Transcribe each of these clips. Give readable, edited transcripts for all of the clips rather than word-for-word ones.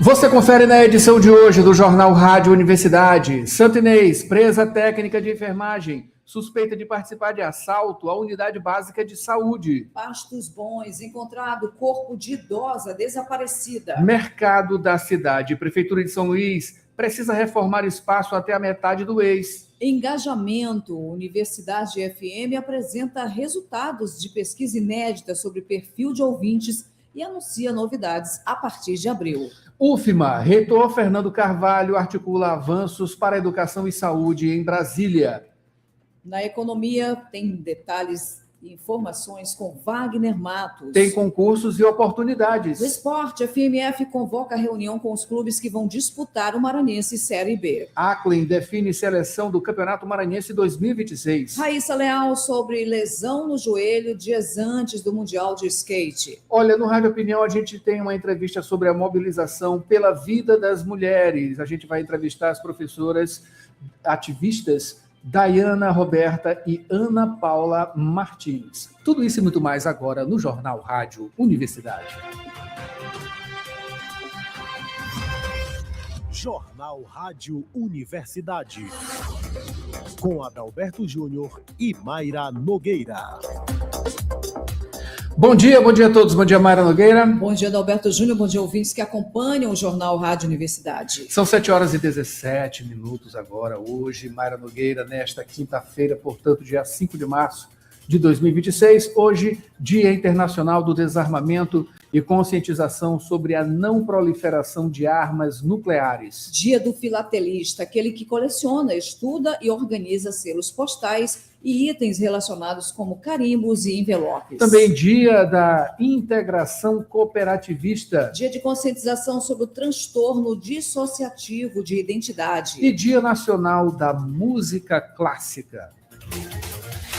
Você confere na edição de hoje do Jornal Rádio Universidade. Santo Inês, presa técnica de enfermagem, suspeita de participar de assalto à unidade básica de saúde. Pastos Bons, encontrado corpo de idosa desaparecida. Mercado da cidade, Prefeitura de São Luís, precisa reformar espaço até a metade do ex. Engajamento, Universidade FM apresenta resultados de pesquisa inédita sobre perfil de ouvintes e anuncia novidades a partir de abril. UFMA, reitor Fernando Carvalho articula avanços para a educação e saúde em Brasília. Na economia, tem detalhes e informações com Wagner Matos. Tem concursos e oportunidades. No esporte, a FMF convoca a reunião com os clubes que vão disputar o Maranhense Série B. Aclen define seleção do Campeonato Maranhense 2026. Raíssa Leal sobre lesão no joelho dias antes do Mundial de Skate. Olha, no Rádio Opinião a gente tem uma entrevista sobre a mobilização pela vida das mulheres. A gente vai entrevistar as professoras ativistas Dayana Roberta e Ana Paula Martins. Tudo isso e muito mais agora no Jornal Rádio Universidade. Jornal Rádio Universidade. Com Adalberto Júnior e Mayra Nogueira. Bom dia a todos. Bom dia, Mayra Nogueira. Bom dia, Adalberto Júnior. Bom dia, ouvintes que acompanham o Jornal Rádio Universidade. São 7h17 agora, hoje, Mayra Nogueira, nesta quinta-feira, portanto, dia 5 de março de 2026. Hoje, Dia Internacional do Desarmamento e Conscientização sobre a não proliferação de armas nucleares. Dia do filatelista, aquele que coleciona, estuda e organiza selos postais e itens relacionados como carimbos e envelopes. Também Dia da Integração Cooperativista. Dia de conscientização sobre o transtorno dissociativo de identidade. E Dia Nacional da Música Clássica.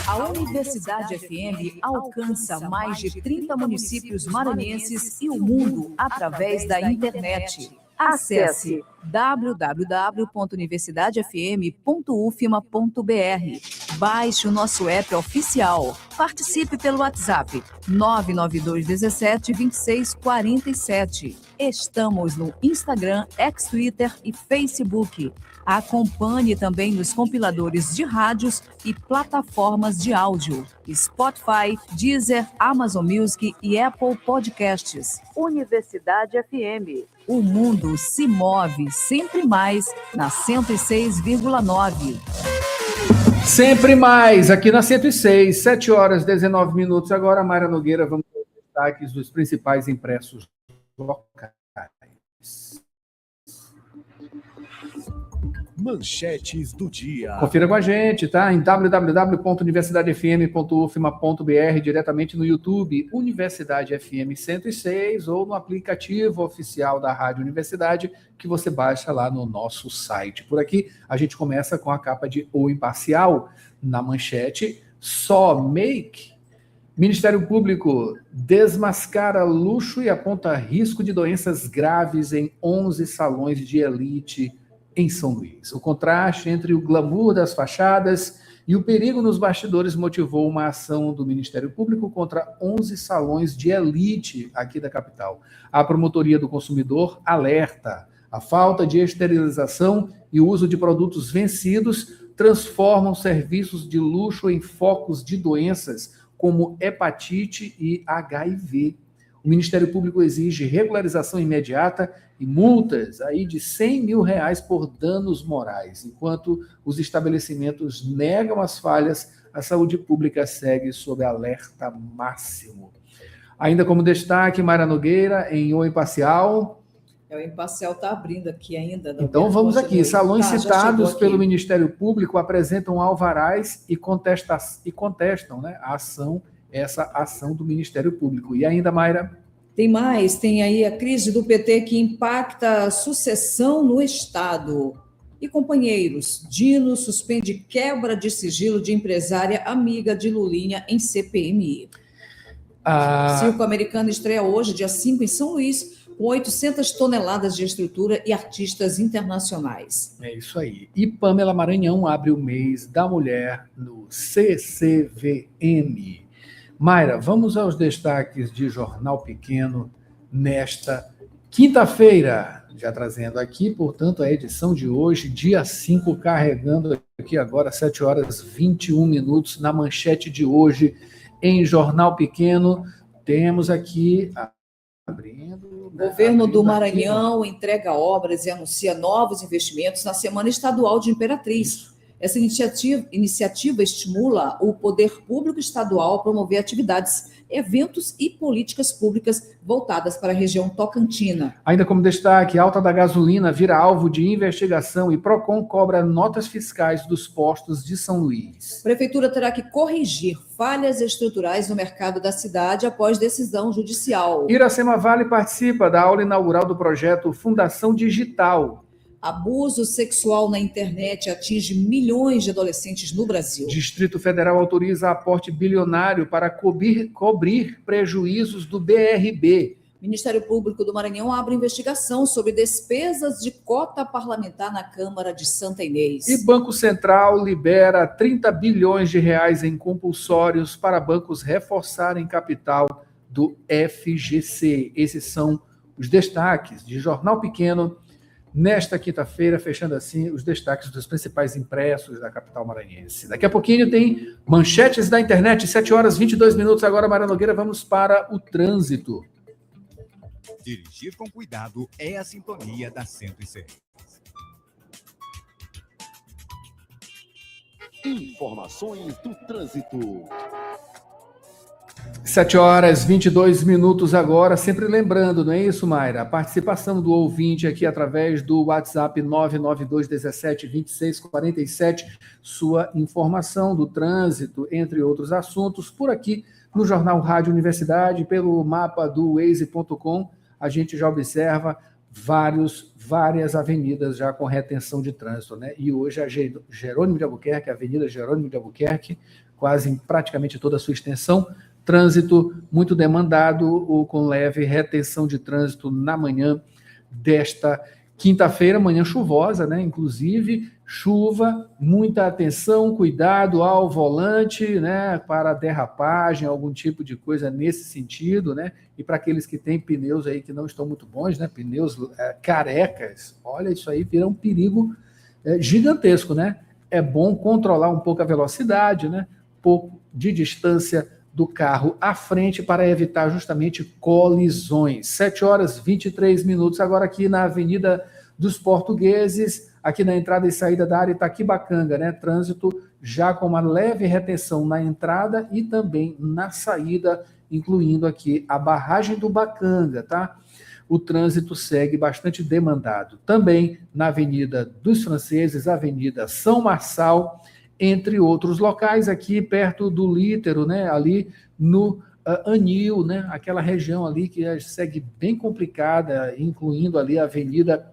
A Universidade FM alcança mais de 30 municípios maranhenses e o mundo através da internet. Acesse www.universidadefm.ufma.br. Baixe o nosso app oficial. Participe pelo WhatsApp 992 17 26 47. Estamos no Instagram, Twitter e Facebook. Acompanhe também nos compiladores de rádios e plataformas de áudio. Spotify, Deezer, Amazon Music e Apple Podcasts. Universidade FM. O mundo se move sempre mais na 106,9. Sempre mais, aqui na 106, 7h19 agora. Mayra Nogueira, vamos ter os destaques dos principais impressos locais. Manchetes do dia. Confira com a gente, tá? Em www.universidadefm.ufma.br, diretamente no YouTube, Universidade FM 106, ou no aplicativo oficial da Rádio Universidade, que você baixa lá no nosso site. Por aqui, a gente começa com a capa de O Imparcial, na manchete, só make. Ministério Público desmascara luxo e aponta risco de doenças graves em 11 salões de elite em São Luís. O contraste entre o glamour das fachadas e o perigo nos bastidores motivou uma ação do Ministério Público contra 11 salões de elite aqui da capital. A Promotoria do Consumidor alerta: a falta de esterilização e o uso de produtos vencidos transformam serviços de luxo em focos de doenças como hepatite e HIV. O Ministério Público exige regularização imediata e multas aí de R$100 mil por danos morais. Enquanto os estabelecimentos negam as falhas, a saúde pública segue sob alerta máximo. Ainda como destaque, Mayra Nogueira, em O Imparcial. O Imparcial está abrindo aqui ainda. Então vamos aqui. Salões citados pelo Ministério Público apresentam alvarás e contestam, né, essa ação do Ministério Público. E ainda, Mayra? Tem mais, tem aí a crise do PT que impacta a sucessão no Estado. E, companheiros, Dino suspende quebra de sigilo de empresária amiga de Lulinha em CPMI. Circo Americano estreia hoje, dia 5, em São Luís, com 800 toneladas de estrutura e artistas internacionais. É isso aí. E Pamela Maranhão abre o mês da mulher no CCVM. Mayra, vamos aos destaques de Jornal Pequeno nesta quinta-feira, Já trazendo aqui, portanto, a edição de hoje, dia 5, carregando aqui agora, 7 horas 21 minutos, na manchete de hoje, em Jornal Pequeno, temos aqui... O governo do Maranhão entrega obras e anuncia novos investimentos na Semana Estadual de Imperatriz. Essa iniciativa estimula o poder público estadual a promover atividades, eventos e políticas públicas voltadas para a região tocantina. Ainda como destaque, alta da gasolina vira alvo de investigação e Procon cobra notas fiscais dos postos de São Luís. A Prefeitura terá que corrigir falhas estruturais no mercado da cidade após decisão judicial. Iracema Vale participa da aula inaugural do projeto Fundação Digital. Abuso sexual na internet atinge milhões de adolescentes no Brasil. Distrito Federal autoriza aporte bilionário para cobrir prejuízos do BRB. Ministério Público do Maranhão abre investigação sobre despesas de cota parlamentar na Câmara de Santa Inês. E Banco Central libera 30 bilhões de reais em compulsórios para bancos reforçarem capital do FGC. Esses são os destaques de Jornal Pequeno nesta quinta-feira, fechando assim os destaques dos principais impressos da capital maranhense. Daqui a pouquinho tem manchetes da internet, 7 horas 22 minutos. Agora, Mara Nogueira, vamos para o trânsito. Dirigir com cuidado é a sintonia da 106. Informações do trânsito. 7 horas 22 minutos agora, sempre lembrando, não é isso, Mayra? A participação do ouvinte aqui através do WhatsApp 992172647, sua informação do trânsito, entre outros assuntos, por aqui no Jornal Rádio Universidade, pelo mapa do Waze.com, a gente já observa várias avenidas já com retenção de trânsito, né? E hoje a Jerônimo de Albuquerque, a Avenida Jerônimo de Albuquerque, quase em praticamente toda a sua extensão, trânsito muito demandado ou com leve retenção de trânsito na manhã desta quinta-feira, manhã chuvosa, né? Inclusive, chuva, muita atenção, cuidado ao volante, né? Para derrapagem, algum tipo de coisa nesse sentido, né? E para aqueles que têm pneus aí que não estão muito bons, né? Pneus carecas, olha, isso aí vira um perigo gigantesco, né? É bom controlar um pouco a velocidade, né? Pouco de distância do carro à frente para evitar justamente colisões. 7 horas 23 minutos, agora aqui na Avenida dos Portugueses, aqui na entrada e saída da área Itaquibacanga, né? Trânsito já com uma leve retenção na entrada e também na saída, incluindo aqui a barragem do Bacanga, tá? O trânsito segue bastante demandado. Também na Avenida dos Franceses, Avenida São Marçal, entre outros locais, aqui perto do Lítero, né, ali no Anil, né, aquela região ali que segue bem complicada, incluindo ali a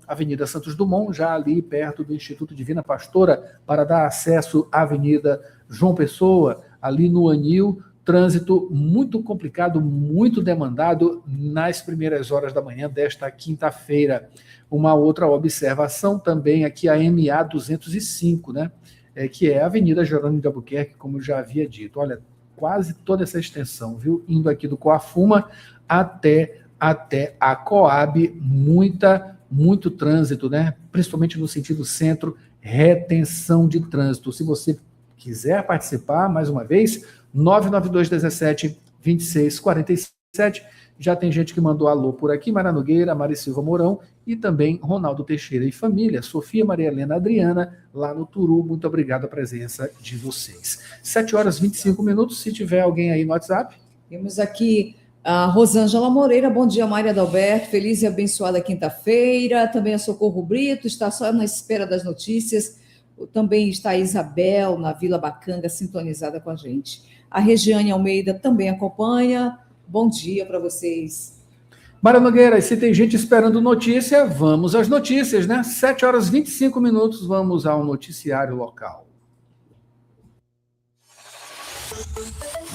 Avenida Santos Dumont, já ali perto do Instituto Divina Pastora, para dar acesso à Avenida João Pessoa, ali no Anil, trânsito muito complicado, muito demandado nas primeiras horas da manhã desta quinta-feira. Uma outra observação também aqui, a MA 205, né, que é a Avenida Jerônimo de Albuquerque, como eu já havia dito. Olha, quase toda essa extensão, viu? Indo aqui do Coafuma até a Coab, muito trânsito, né? Principalmente no sentido centro, retenção de trânsito. Se você quiser participar, mais uma vez, 992172647. Já tem gente que mandou alô por aqui, Mara Nogueira, Mari Silva Mourão e também Ronaldo Teixeira e família, Sofia Maria Helena Adriana, lá no Turu. Muito obrigado a presença de vocês. 7 horas 25 minutos, se tiver alguém aí no WhatsApp. Temos aqui a Rosângela Moreira. Bom dia, Maria Adalberto. Feliz e abençoada quinta-feira. Também a Socorro Brito, está só na espera das notícias. Também está a Isabel, na Vila Bacanga, sintonizada com a gente. A Regiane Almeida também acompanha. Bom dia para vocês. Mara Nogueira, se tem gente esperando notícia, vamos às notícias, né? 7 horas 25 minutos, vamos ao noticiário local.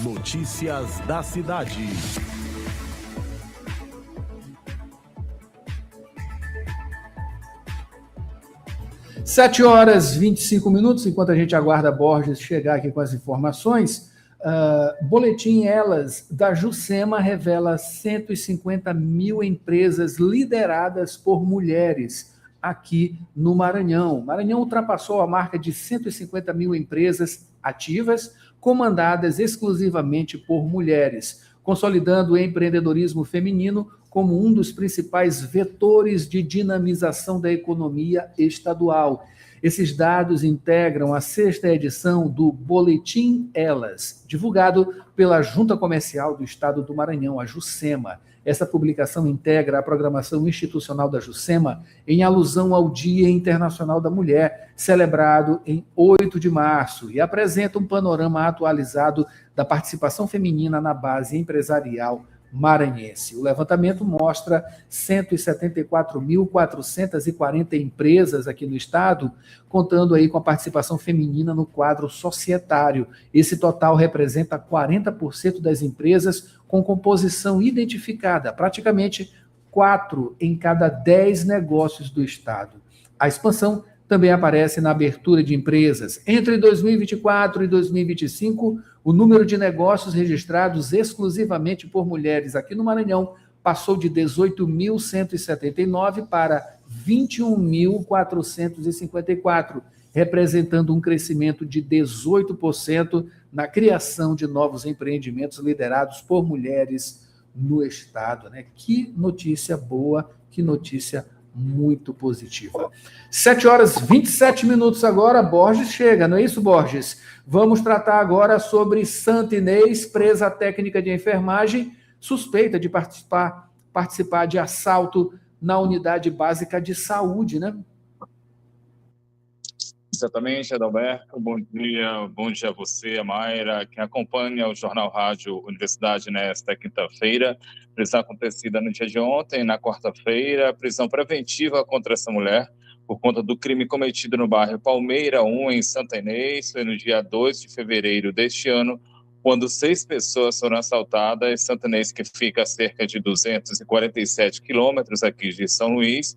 Notícias da cidade. Sete horas 25 minutos, enquanto a gente aguarda Borges chegar aqui com as informações, Boletim Elas, da Juscema, revela 150 mil empresas lideradas por mulheres aqui no Maranhão. Maranhão ultrapassou a marca de 150 mil empresas ativas, comandadas exclusivamente por mulheres, consolidando o empreendedorismo feminino como um dos principais vetores de dinamização da economia estadual. Esses dados integram a 6ª edição do Boletim Elas, divulgado pela Junta Comercial do Estado do Maranhão, a Juscema. Essa publicação integra a programação institucional da Juscema em alusão ao Dia Internacional da Mulher, celebrado em 8 de março, e apresenta um panorama atualizado da participação feminina na base empresarial maranhense. O levantamento mostra 174.440 empresas aqui no estado, contando aí com a participação feminina no quadro societário. Esse total representa 40% das empresas com composição identificada, praticamente 4 em cada 10 negócios do estado. A expansão também aparece na abertura de empresas. Entre 2024 e 2025, o número de negócios registrados exclusivamente por mulheres aqui no Maranhão passou de 18.179 para 21.454, representando um crescimento de 18% na criação de novos empreendimentos liderados por mulheres no estado, né? Que notícia boa, que notícia muito positiva. 7h27 agora, Borges chega, não é isso, Borges? Vamos tratar agora sobre Santa Inês, presa técnica de enfermagem, suspeita de participar de assalto na unidade básica de saúde, né? Exatamente, Adalberto. Bom dia a você, a Mayra, quem acompanha o Jornal Rádio Universidade nesta quinta-feira. Prisão acontecida no dia de ontem, na quarta-feira, prisão preventiva contra essa mulher por conta do crime cometido no bairro Palmeira 1, em Santa Inês. Foi no dia 2 de fevereiro deste ano, quando 6 pessoas foram assaltadas em Santa Inês, que fica a cerca de 247 quilômetros aqui de São Luís.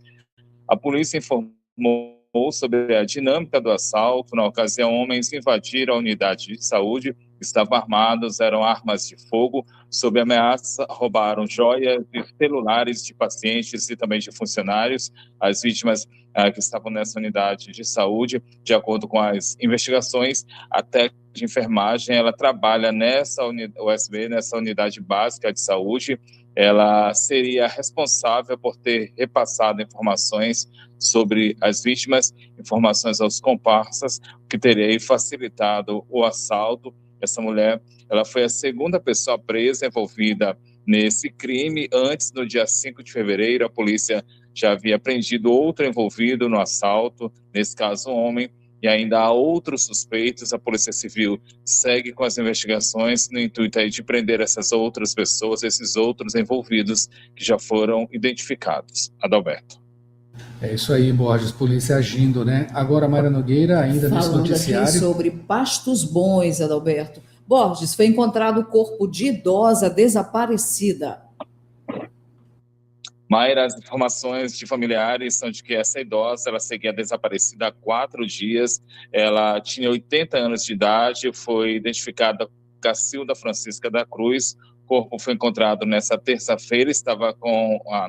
A polícia informou sobre a dinâmica do assalto. Na ocasião, homens invadiram a unidade de saúde, estavam armados, eram armas de fogo, sob ameaça, roubaram joias e celulares de pacientes e também de funcionários. As vítimas que estavam nessa unidade de saúde, de acordo com as investigações, a técnica de enfermagem, ela trabalha nessa USB, nessa unidade básica de saúde. Ela seria responsável por ter repassado informações sobre as vítimas, informações aos comparsas, que teria facilitado o assalto. Essa mulher, ela foi a 2ª pessoa presa envolvida nesse crime. Antes, no dia 5 de fevereiro, a polícia já havia prendido outro envolvido no assalto, nesse caso um homem, e ainda há outros suspeitos. A Polícia Civil segue com as investigações no intuito aí de prender essas outras pessoas, esses outros envolvidos que já foram identificados. Adalberto. É isso aí, Borges, polícia agindo, né? Agora, Mayra Nogueira, ainda nesse noticiário. Falando aqui sobre Pastos Bons, Adalberto. Borges, foi encontrado o corpo de idosa desaparecida. Mayra, as informações de familiares são de que essa idosa, ela seguia desaparecida há 4 dias, ela tinha 80 anos de idade, foi identificada Cacilda Francisca da Cruz. O corpo foi encontrado nessa terça-feira, estava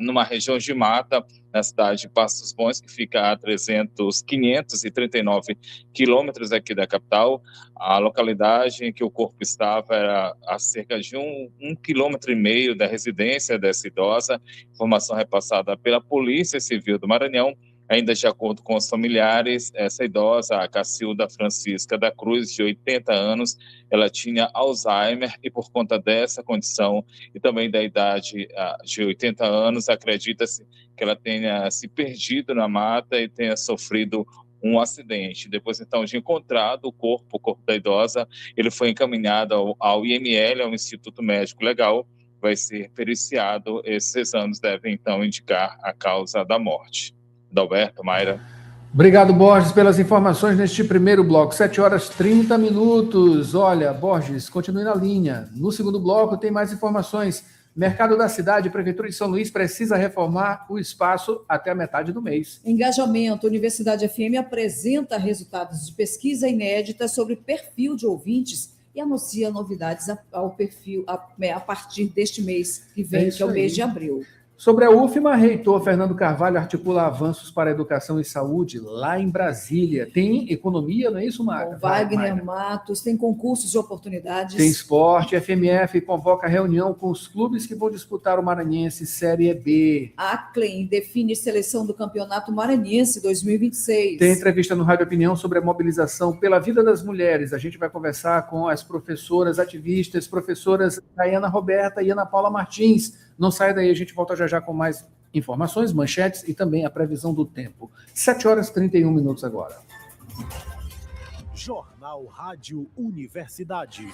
numa região de mata, na cidade de Pastos Bons, que fica a 539 quilômetros aqui da capital. A localidade em que o corpo estava era a cerca de 1,5 quilômetro da residência dessa idosa. Informação repassada pela Polícia Civil do Maranhão. Ainda de acordo com os familiares, essa idosa, a Cacilda Francisca da Cruz, de 80 anos, ela tinha Alzheimer e, por conta dessa condição e também da idade de 80 anos, acredita-se que ela tenha se perdido na mata e tenha sofrido um acidente. Depois, então, de encontrado o corpo da idosa, ele foi encaminhado ao IML, ao Instituto Médico Legal, vai ser periciado. Esses exames devem, então, indicar a causa da morte. Adalberto, Mayra. Obrigado, Borges, pelas informações neste primeiro bloco. 7h30. Olha, Borges, continue na linha. No segundo bloco tem mais informações. Mercado da Cidade, Prefeitura de São Luís precisa reformar o espaço até a metade do mês. Engajamento. Universidade FM apresenta resultados de pesquisa inédita sobre perfil de ouvintes e anuncia novidades ao perfil a partir deste mês que vem, que é o mês de abril. Sobre a UFMA, reitor Fernando Carvalho articula avanços para a educação e saúde lá em Brasília. Tem economia, não é isso, Mara? Wagner Matos, tem concursos de oportunidades. Tem esporte, FMF convoca reunião com os clubes que vão disputar o Maranhense Série B. A CLEM define seleção do Campeonato Maranhense 2026. Tem entrevista no Rádio Opinião sobre a mobilização pela vida das mulheres. A gente vai conversar com as professoras ativistas, professoras Diana Roberta e Ana Paula Martins. Não sai daí, a gente volta já com mais informações, manchetes e também a previsão do tempo. 7h31 agora. Jornal Rádio Universidade.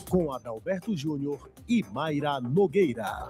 Com Adalberto Júnior e Mayra Nogueira.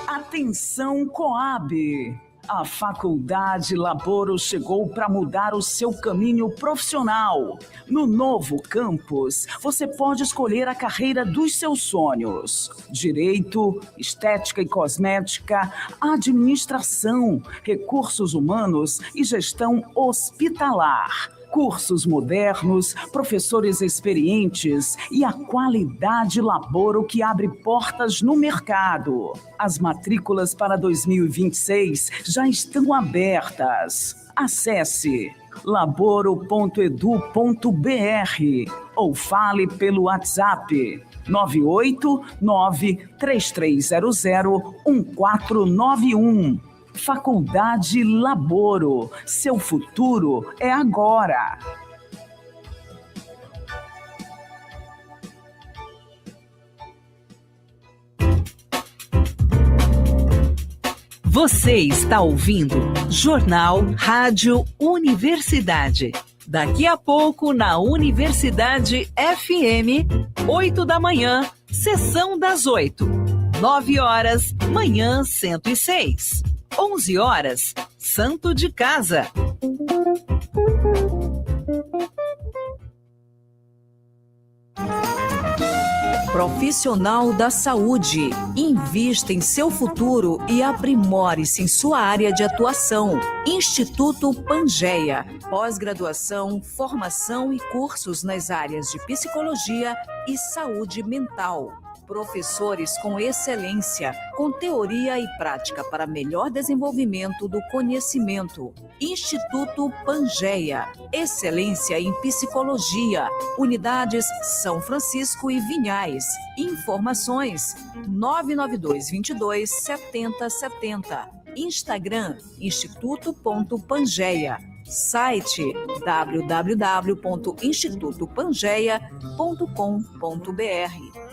Atenção, Coab! A Faculdade Laboro chegou para mudar o seu caminho profissional. No novo campus, você pode escolher a carreira dos seus sonhos. Direito, estética e cosmética, administração, recursos humanos e gestão hospitalar. Cursos modernos, professores experientes e a qualidade Laboro que abre portas no mercado. As matrículas para 2026 já estão abertas. Acesse laboro.edu.br ou fale pelo WhatsApp 989-3300-1491. Faculdade Laboro. Seu futuro é agora. Você está ouvindo Jornal Rádio Universidade. Daqui a pouco na Universidade FM, 8 da manhã, sessão das 8. 9 horas, manhã 106. 11 horas, Santo de Casa. Profissional da saúde. Invista em seu futuro e aprimore-se em sua área de atuação. Instituto Pangeia. Pós-graduação, formação e cursos nas áreas de psicologia e saúde mental. Professores com excelência, com teoria e prática para melhor desenvolvimento do conhecimento. Instituto Pangeia. Excelência em psicologia. Unidades São Francisco e Vinhais. Informações 992227070. Instagram instituto.pangeia. Site www.institutopangeia.com.br.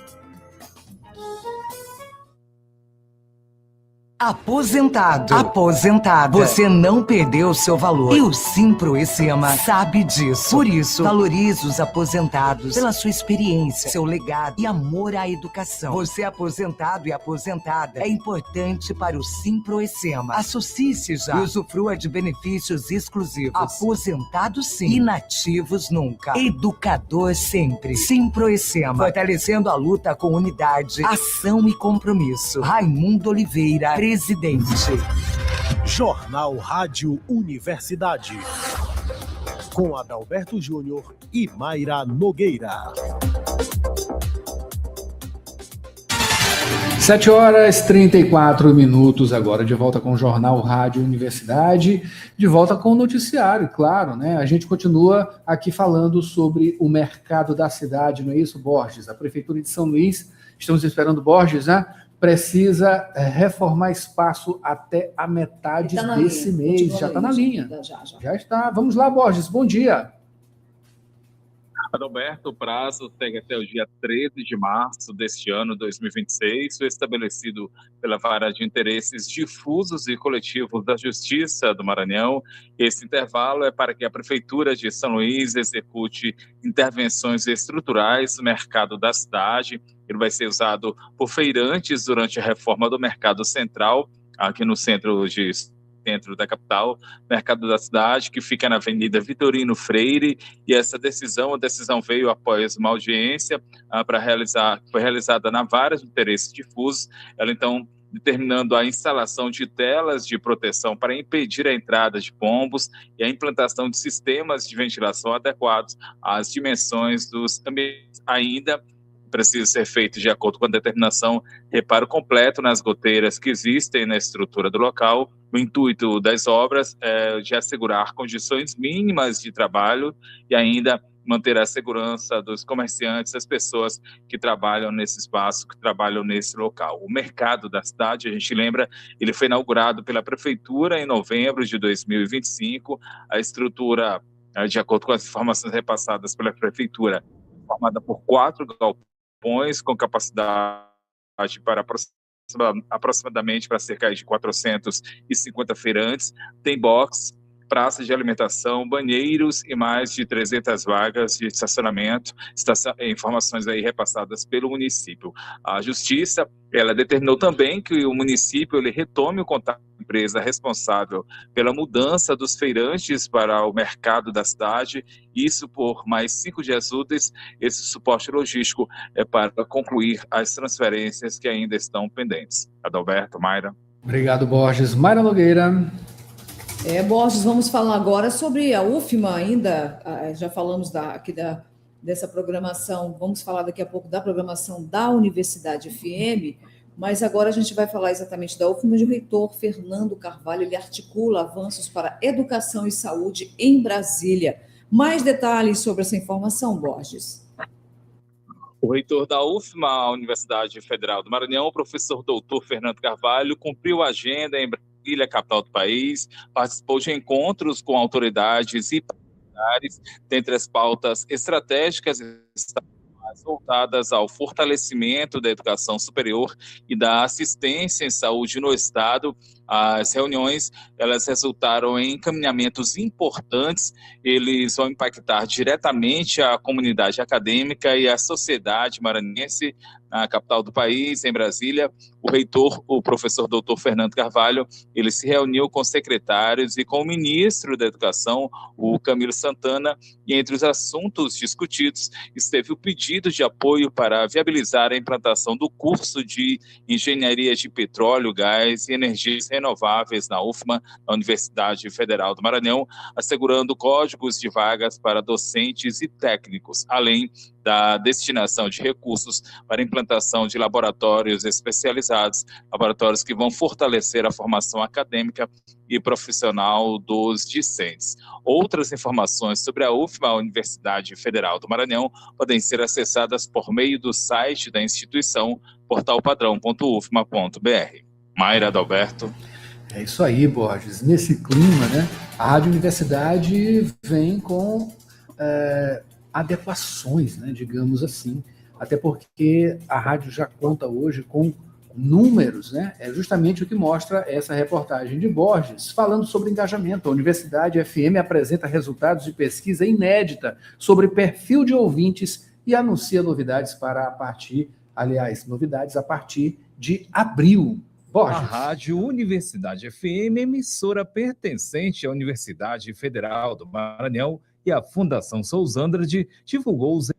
Aposentado, aposentada, você não perdeu seu valor. E o Simproecema sabe disso. Por isso, valorize os aposentados pela sua experiência, seu legado e amor à educação. Você aposentado e aposentada é importante para o Simproecema. Associe-se já e usufrua de benefícios exclusivos. Aposentado sim, inativos nunca. Educador sempre. Simproecema, fortalecendo a luta com unidade, ação e compromisso. Raimundo Oliveira, presidente. Jornal Rádio Universidade. Com Adalberto Júnior e Mayra Nogueira. 7h34 agora, de volta com o Jornal Rádio Universidade, de volta com o noticiário, claro, né? A gente continua aqui falando sobre o mercado da cidade, não é isso, Borges? A Prefeitura de São Luís, estamos esperando Borges, né? Precisa reformar espaço até a metade desse mês. Já está na linha. Já está. Vamos lá, Borges. Bom dia. Adalberto, o prazo segue até o dia 13 de março deste ano, 2026, foi estabelecido pela Vara de Interesses Difusos e Coletivos da Justiça do Maranhão. Esse intervalo é para que a Prefeitura de São Luís execute intervenções estruturais no mercado da cidade. Ele vai ser usado por feirantes durante a reforma do Mercado Central, aqui no centro da capital, mercado da cidade, que fica na Avenida Vitorino Freire, e a decisão veio após uma audiência foi realizada na Vara de Interesses Difusos. Ela, então, determinando a instalação de telas de proteção para impedir a entrada de pombos e a implantação de sistemas de ventilação adequados às dimensões dos ambientes. Ainda precisa ser feito de acordo com a determinação, reparo completo nas goteiras que existem na estrutura do local. O intuito das obras é de assegurar condições mínimas de trabalho e ainda manter a segurança dos comerciantes, das pessoas que trabalham nesse espaço, que trabalham nesse local. O mercado da cidade, a gente lembra, ele foi inaugurado pela Prefeitura em novembro de 2025. A estrutura, de acordo com as informações repassadas pela Prefeitura, formada por 4 galpões com capacidade para aproximadamente para cerca de 450 feirantes, tem box, praças de alimentação, banheiros e mais de 300 vagas de estacionamento, informações aí repassadas pelo município. A Justiça, ela determinou também que o município ele retome o contato com a empresa responsável pela mudança dos feirantes para o mercado da cidade, isso por mais 5 dias úteis. Esse suporte logístico é para concluir as transferências que ainda estão pendentes. Adalberto, Mayra. Obrigado, Borges. Mayra Nogueira. Borges, vamos falar agora sobre a UFMA ainda, já falamos dessa programação, vamos falar daqui a pouco da programação da Universidade FM, mas agora a gente vai falar exatamente da UFMA, onde o reitor Fernando Carvalho, ele articula avanços para educação e saúde em Brasília. Mais detalhes sobre essa informação, Borges? O reitor da UFMA, a Universidade Federal do Maranhão, o professor doutor Fernando Carvalho, cumpriu a agenda em Brasília, capital do país, participou de encontros com autoridades e parlamentares, dentre as pautas estratégicas voltadas ao fortalecimento da educação superior e da assistência em saúde no Estado. As reuniões, elas resultaram em encaminhamentos importantes, eles vão impactar diretamente a comunidade acadêmica e a sociedade maranhense, na capital do país, em Brasília. O reitor, o professor doutor Fernando Carvalho, ele se reuniu com secretários e com o ministro da Educação, o Camilo Santana, e entre os assuntos discutidos esteve o pedido de apoio para viabilizar a implantação do curso de Engenharia de Petróleo, Gás e Energias Renováveis na UFMA, na Universidade Federal do Maranhão, assegurando códigos de vagas para docentes e técnicos, além da destinação de recursos para a implantação de laboratórios especializados, laboratórios que vão fortalecer a formação acadêmica e profissional dos discentes. Outras informações sobre a UFMA, a Universidade Federal do Maranhão, podem ser acessadas por meio do site da instituição, portalpadrão.ufma.br. Mayra, Adalberto. É isso aí, Borges. Nesse clima, né, a Rádio Universidade vem com adequações, né, digamos assim, até porque a rádio já conta hoje com números, né? É justamente o que mostra essa reportagem de Borges, falando sobre engajamento. A Universidade FM apresenta resultados de pesquisa inédita sobre perfil de ouvintes e anuncia novidades novidades a partir de abril. Borges. A Rádio Universidade FM, emissora pertencente à Universidade Federal do Maranhão e à Fundação Sousandrade, divulgou os resultados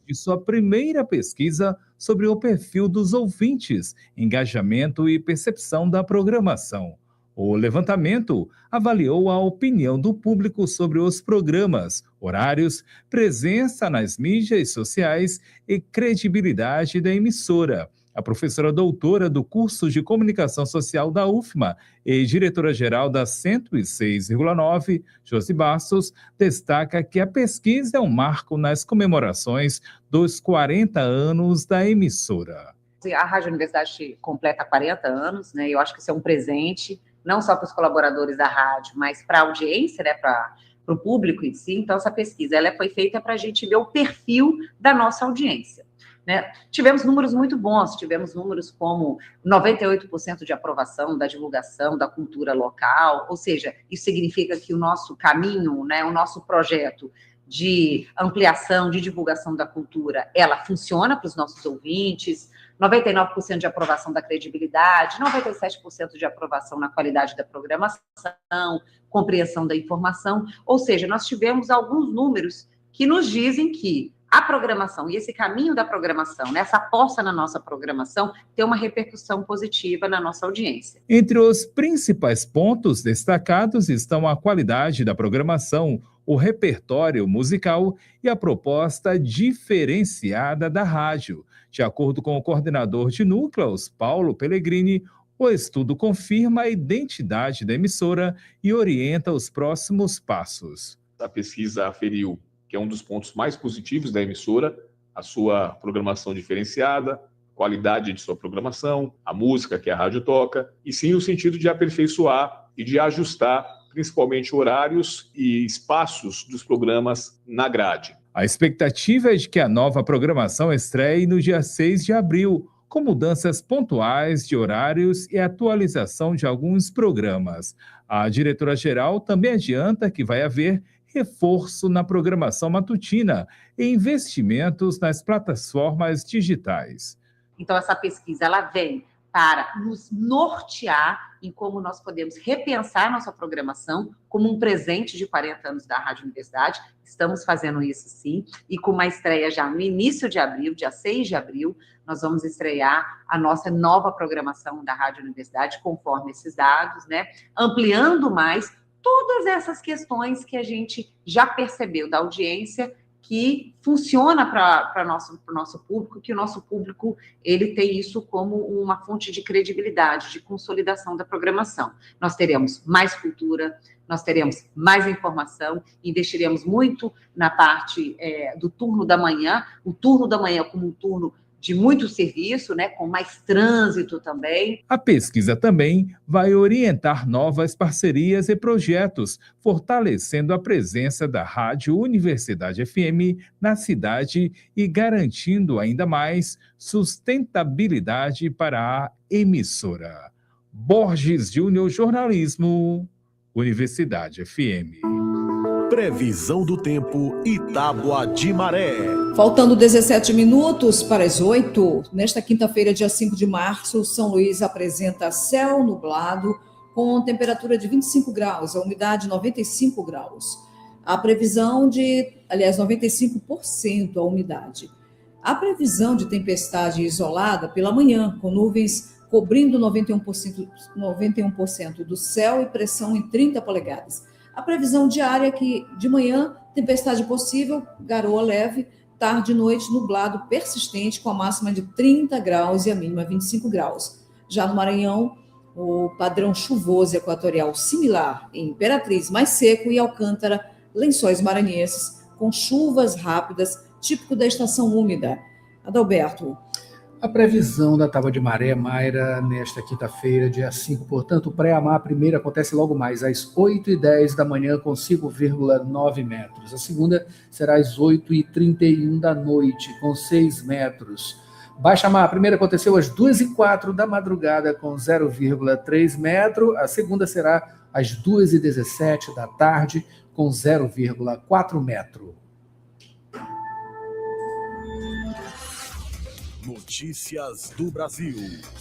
de sua primeira pesquisa sobre o perfil dos ouvintes, engajamento e percepção da programação. O levantamento avaliou a opinião do público sobre os programas, horários, presença nas mídias sociais e credibilidade da emissora. A professora doutora do curso de Comunicação Social da UFMA e diretora-geral da 106,9, Josi Bastos, destaca que a pesquisa é um marco nas comemorações dos 40 anos da emissora. A Rádio Universidade completa 40 anos, né? Eu acho que isso é um presente, não só para os colaboradores da rádio, mas para a audiência, né? Para o público em si. Então, essa pesquisa ela foi feita para a gente ver o perfil da nossa audiência. Né? Tivemos números muito bons, tivemos números como 98% de aprovação da divulgação da cultura local, ou seja, isso significa que o nosso caminho, né, o nosso projeto de ampliação, de divulgação da cultura, ela funciona para os nossos ouvintes, 99% de aprovação da credibilidade, 97% de aprovação na qualidade da programação, compreensão da informação, ou seja, nós tivemos alguns números que nos dizem que a programação e esse caminho da programação, né, essa aposta na nossa programação, ter uma repercussão positiva na nossa audiência. Entre os principais pontos destacados estão a qualidade da programação, o repertório musical e a proposta diferenciada da rádio. De acordo com o coordenador de núcleos, Paulo Pellegrini, o estudo confirma a identidade da emissora e orienta os próximos passos. A pesquisa aferiu que é um dos pontos mais positivos da emissora, a sua programação diferenciada, qualidade de sua programação, a música que a rádio toca, e sim no sentido de aperfeiçoar e de ajustar principalmente horários e espaços dos programas na grade. A expectativa é de que a nova programação estreie no dia 6 de abril, com mudanças pontuais de horários e atualização de alguns programas. A diretora-geral também adianta que vai haver reforço na programação matutina e investimentos nas plataformas digitais. Então, essa pesquisa ela vem para nos nortear em como nós podemos repensar nossa programação como um presente de 40 anos da Rádio Universidade. Estamos fazendo isso, sim, e com uma estreia já no início de abril, dia 6 de abril, nós vamos estrear a nossa nova programação da Rádio Universidade, conforme esses dados, né? Ampliando mais todas essas questões que a gente já percebeu da audiência, que funciona para o nosso público, que o nosso público ele tem isso como uma fonte de credibilidade, de consolidação da programação. Nós teremos mais cultura, nós teremos mais informação, investiremos muito na parte do turno da manhã, o turno da manhã como um turno de muito serviço, né, com mais trânsito também. A pesquisa também vai orientar novas parcerias e projetos, fortalecendo a presença da Rádio Universidade FM na cidade e garantindo ainda mais sustentabilidade para a emissora. Borges Júnior, jornalismo, Universidade FM. Previsão do tempo e tábua de maré. Faltando 17 minutos para as 8, nesta quinta-feira, dia 5 de março, São Luís apresenta céu nublado com temperatura de 25 graus, a umidade 95 graus. A previsão 95% a umidade. A previsão de tempestade isolada pela manhã, com nuvens cobrindo 91% do céu e pressão em 30 polegadas. A previsão diária é que de manhã, tempestade possível, garoa leve, tarde e noite, nublado persistente, com a máxima de 30 graus e a mínima 25 graus. Já no Maranhão, o padrão chuvoso equatorial similar em Imperatriz, mais seco, e Alcântara, Lençóis Maranhenses, com chuvas rápidas, típico da estação úmida. Adalberto. A previsão da tábua de maré, Mayra, nesta quinta-feira, dia 5, portanto, o pré-amar primeira acontece logo mais às 8h10 da manhã com 5,9 metros. A segunda será às 8h31 da noite com 6 metros. Baixa-mar, a primeira aconteceu às 2h04 da madrugada com 0,3 metro. A segunda será às 2h17 da tarde com 0,4 metro. Notícias do Brasil.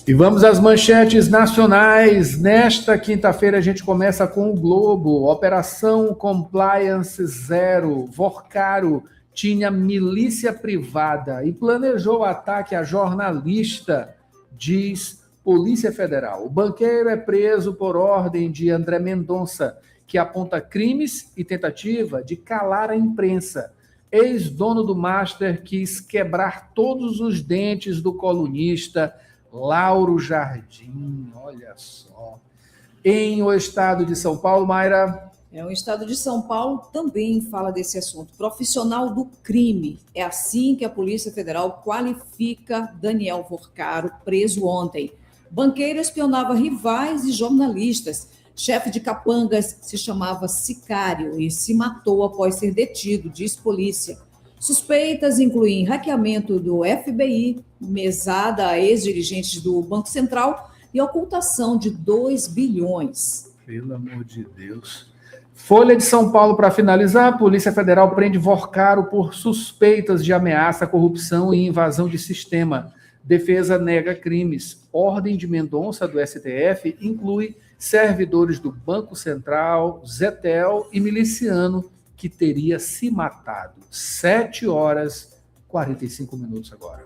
E vamos às manchetes nacionais. Nesta quinta-feira a gente começa com o Globo. Operação Compliance Zero. Vorcaro tinha milícia privada e planejou o ataque a jornalista, diz Polícia Federal. O banqueiro é preso por ordem de André Mendonça, que aponta crimes e tentativa de calar a imprensa. Ex-dono do Master quis quebrar todos os dentes do colunista Lauro Jardim. Olha só. Em O Estado de São Paulo, Mayra. O Estado de São Paulo também fala desse assunto. Profissional do crime. É assim que a Polícia Federal qualifica Daniel Vorcaro, preso ontem. Banqueiro espionava rivais e jornalistas. Chefe de capangas se chamava Sicário e se matou após ser detido, diz polícia. Suspeitas incluem hackeamento do FBI, mesada a ex-dirigentes do Banco Central e ocultação de 2 bilhões. Pelo amor de Deus. Folha de São Paulo, para finalizar, a Polícia Federal prende Vorcaro por suspeitas de ameaça, corrupção e invasão de sistema. Defesa nega crimes. Ordem de Mendonça do STF inclui servidores do Banco Central, Zetel e miliciano que teria se matado. 7 horas 45 minutos agora.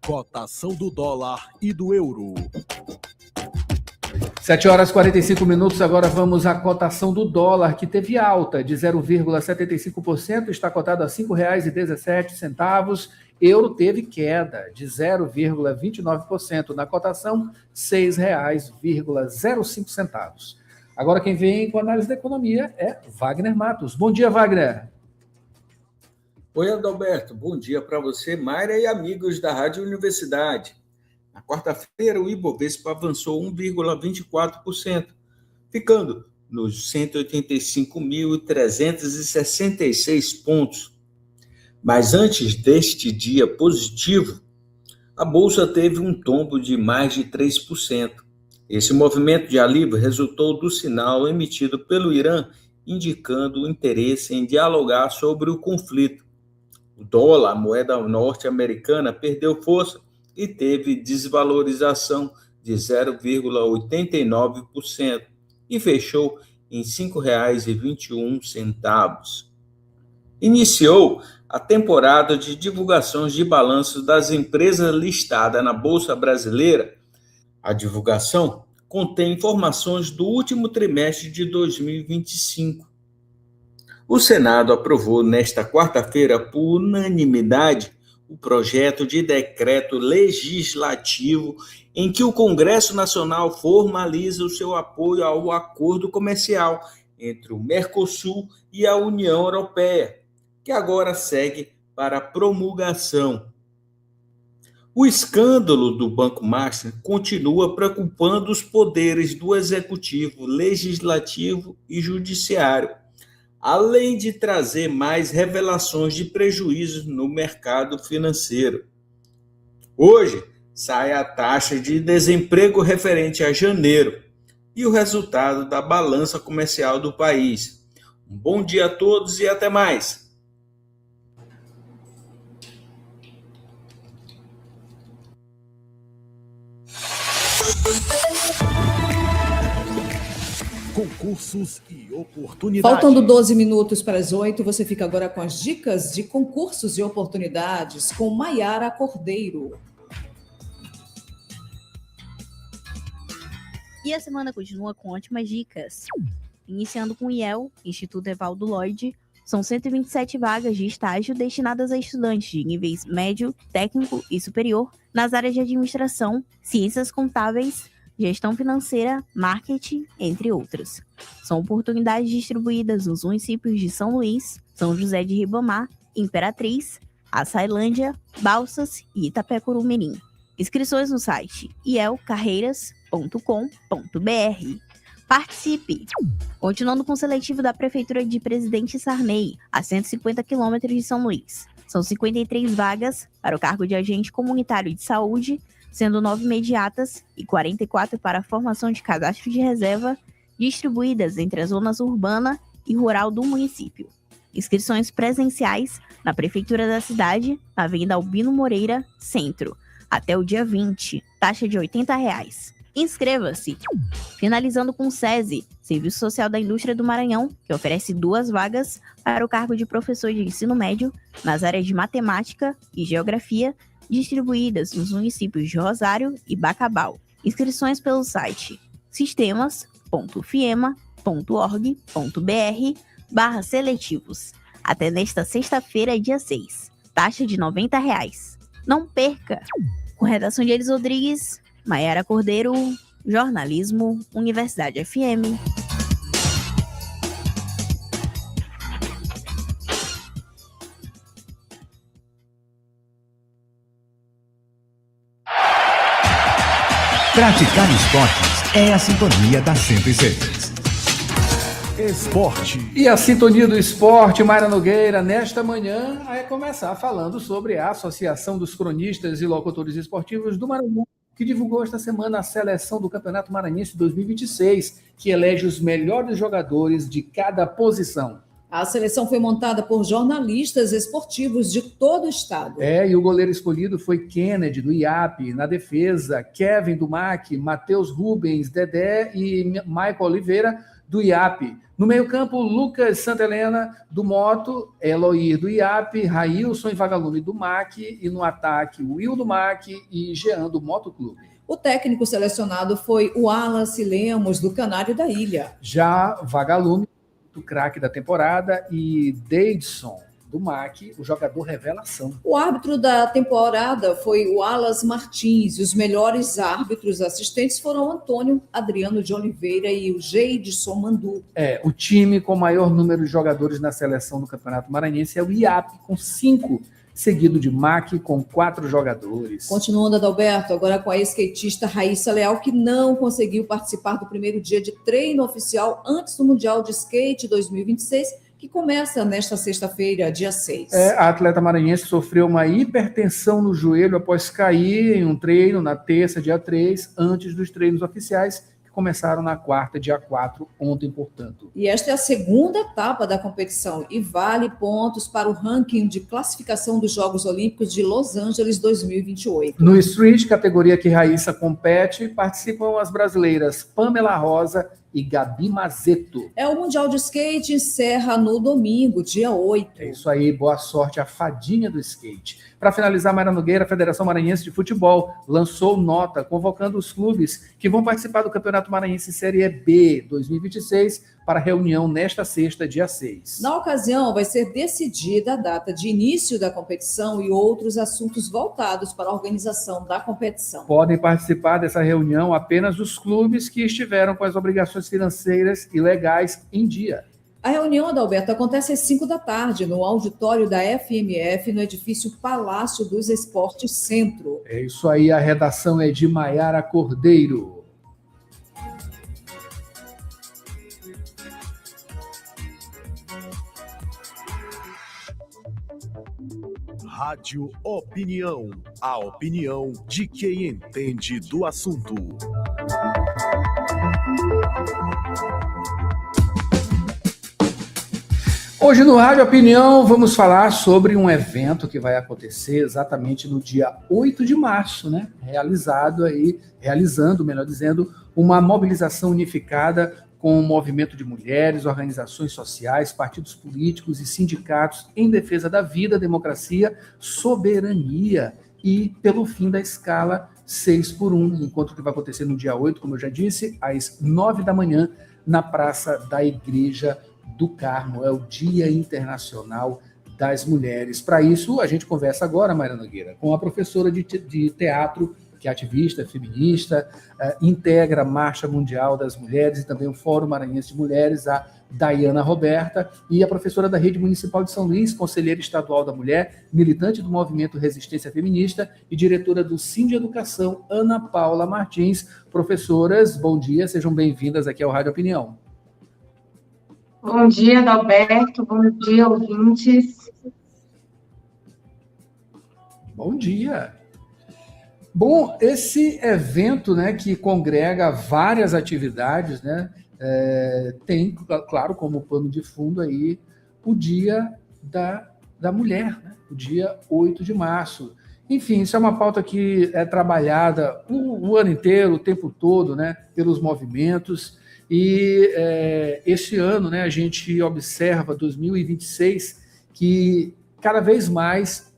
Cotação do dólar e do euro. 7 horas e 45 minutos, agora vamos à cotação do dólar, que teve alta de 0,75%, está cotado a R$ 5,17. Euro teve queda de 0,29%, na cotação R$ 6,05. Agora quem vem com a análise da economia é Wagner Matos. Bom dia, Wagner. Oi, Adalberto. Bom dia para você, Mayra e amigos da Rádio Universidade. Na quarta-feira, o Ibovespa avançou 1,24%, ficando nos 185.366 pontos. Mas antes deste dia positivo, a Bolsa teve um tombo de mais de 3%. Esse movimento de alívio resultou do sinal emitido pelo Irã, indicando o interesse em dialogar sobre o conflito. O dólar, a moeda norte-americana, perdeu força e teve desvalorização de 0,89% e fechou em R$ 5,21. Iniciou a temporada de divulgações de balanços das empresas listadas na Bolsa Brasileira. A divulgação contém informações do último trimestre de 2025. O Senado aprovou nesta quarta-feira, por unanimidade, o projeto de decreto legislativo em que o Congresso Nacional formaliza o seu apoio ao acordo comercial entre o Mercosul e a União Europeia, que agora segue para promulgação. O escândalo do Banco Master continua preocupando os poderes do Executivo, Legislativo e Judiciário, além de trazer mais revelações de prejuízos no mercado financeiro. Hoje, sai a taxa de desemprego referente a janeiro e o resultado da balança comercial do país. Um bom dia a todos e até mais! Concursos e oportunidades. Faltando 12 minutos para as 8, você fica agora com as dicas de concursos e oportunidades com Maiara Cordeiro. E a semana continua com ótimas dicas. Iniciando com o IEL, Instituto Evaldo Lloyd, são 127 vagas de estágio destinadas a estudantes de níveis médio, técnico e superior nas áreas de administração, ciências contábeis, gestão financeira, marketing, entre outros. São oportunidades distribuídas nos municípios de São Luís, São José de Ribamar, Imperatriz, Açailândia, Balsas e Itapecuru-Mirim. Inscrições no site ielcarreiras.com.br. Participe! Continuando com o seletivo da Prefeitura de Presidente Sarney, a 150 quilômetros de São Luís. São 53 vagas para o cargo de agente comunitário de saúde, sendo 9 imediatas e 44 para a formação de cadastro de reserva, distribuídas entre as zonas urbana e rural do município. Inscrições presenciais na Prefeitura da cidade, na Avenida Albino Moreira, Centro, até o dia 20, taxa de R$ 80. Inscreva-se! Finalizando com o SESI, Serviço Social da Indústria do Maranhão, que oferece 2 vagas para o cargo de professor de ensino médio nas áreas de matemática e geografia, distribuídas nos municípios de Rosário e Bacabal. Inscrições pelo site sistemas.fiema.org.br/seletivos. Até nesta sexta-feira, dia 6. Taxa de R$ 90. Não perca! Com redação de Elis Rodrigues, Maiara Cordeiro, Jornalismo, Universidade FM. Praticar esportes é a sintonia da 106. Esporte. E a sintonia do esporte, Mayra Nogueira, nesta manhã, vai começar falando sobre a Associação dos Cronistas e Locutores Esportivos do Maranhão, que divulgou esta semana a seleção do Campeonato Maranhense 2026, que elege os melhores jogadores de cada posição. A seleção foi montada por jornalistas esportivos de todo o estado. E o goleiro escolhido foi Kennedy, do IAP. Na defesa, Kevin, do MAC, Matheus Rubens, Dedé e Michael Oliveira. do IAP. No meio-campo, Lucas Santa Helena, do Moto, Eloir, do IAP, Railson e Vagalume, do MAC, e no ataque, Will, do MAC e Jean, do Moto Clube. O técnico selecionado foi o Wallace Lemos, do Canário da Ilha. Já Vagalume, do craque da temporada, e Deidson, do MAC, o jogador revelação. O árbitro da temporada foi o Alas Martins, e os melhores árbitros assistentes foram o Antônio Adriano de Oliveira e o Geidson Mandu. O time com maior número de jogadores na seleção do Campeonato Maranhense é o IAP, com 5, seguido de MAC, com 4 jogadores. Continuando, Adalberto, agora com a skatista Raíssa Leal, que não conseguiu participar do primeiro dia de treino oficial antes do Mundial de Skate 2026, que começa nesta sexta-feira, dia 6. A atleta maranhense sofreu uma hipertensão no joelho após cair em um treino na terça, dia 3, antes dos treinos oficiais, que começaram na quarta, dia 4, ontem, portanto. E esta é a segunda etapa da competição e vale pontos para o ranking de classificação dos Jogos Olímpicos de Los Angeles 2028. No Street, categoria que Raíssa compete, participam as brasileiras Pamela Rosa e Gabi Mazeto. O Mundial de Skate encerra no domingo, dia 8. É isso aí, boa sorte à fadinha do skate. Para finalizar, Mayra Nogueira, a Federação Maranhense de Futebol lançou nota convocando os clubes que vão participar do Campeonato Maranhense Série B 2026 para reunião nesta sexta, dia 6. Na ocasião, vai ser decidida a data de início da competição e outros assuntos voltados para a organização da competição. Podem participar dessa reunião apenas os clubes que estiveram com as obrigações financeiras e legais em dia. A reunião, Adalberto, acontece às 5 da tarde, no auditório da FMF, no edifício Palácio dos Esportes Centro. É isso aí, a redação é de Maiara Cordeiro. Rádio Opinião, a opinião de quem entende do assunto. Hoje no Rádio Opinião vamos falar sobre um evento que vai acontecer exatamente no dia 8 de março, né? Realizando, melhor dizendo, uma mobilização unificada com o movimento de mulheres, organizações sociais, partidos políticos e sindicatos em defesa da vida, democracia, soberania e pelo fim da escala 6x1, encontro que vai acontecer no dia 8, como eu já disse, às 9 da manhã, na Praça da Igreja do Carmo. É o Dia Internacional das Mulheres. Para isso, a gente conversa agora, Mayra Nogueira, com a professora de teatro, que é ativista, feminista, integra a Marcha Mundial das Mulheres e também o Fórum Maranhense de Mulheres, a Dayana Roberta, e a professora da Rede Municipal de São Luís, conselheira estadual da mulher, militante do Movimento Resistência Feminista e diretora do Sind Educação, Ana Paula Martins. Professoras, bom dia, sejam bem-vindas aqui ao Rádio Opinião. Bom dia, Adalberto, bom dia, ouvintes. Bom dia. Bom, esse evento, né, que congrega várias atividades, né, tem, claro, como pano de fundo aí o Dia da Mulher, né, o dia 8 de março. Enfim, isso é uma pauta que é trabalhada o ano inteiro, o tempo todo, né, pelos movimentos. E este ano, né, a gente observa, 2026, que cada vez mais